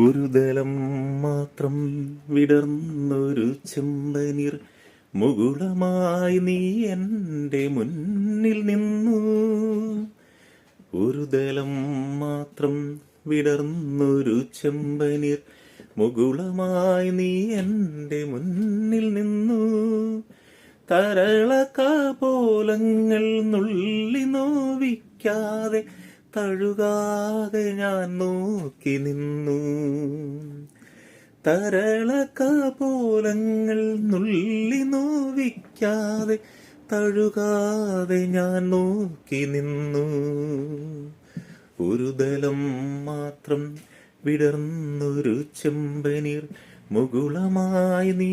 ഒരു ദലം മാത്രം വിടർന്നൊരു ചെമ്പനീർ മുകുളമായി നീ എൻ്റെ മുന്നിൽ നിന്നു. ഒരു ദലം മാത്രം വിടർന്നൊരു ചെമ്പനീർ മുകുളമായി നീ എൻ്റെ മുന്നിൽ നിന്നു. തരളകാപോലങ്ങൾ നുള്ളി നോവിക്കാതെ തഴുകാതെ ഞാൻ നോക്കി നിന്നു. തരളകാപോലങ്ങൾ നുള്ളി നോവിക്കാതെ തഴുകാതെ ഞാൻ നോക്കി നിന്നു. ഒരു ദലം മാത്രം വിടർന്നൊരു ചെമ്പനീർ മുകുളമായി നീ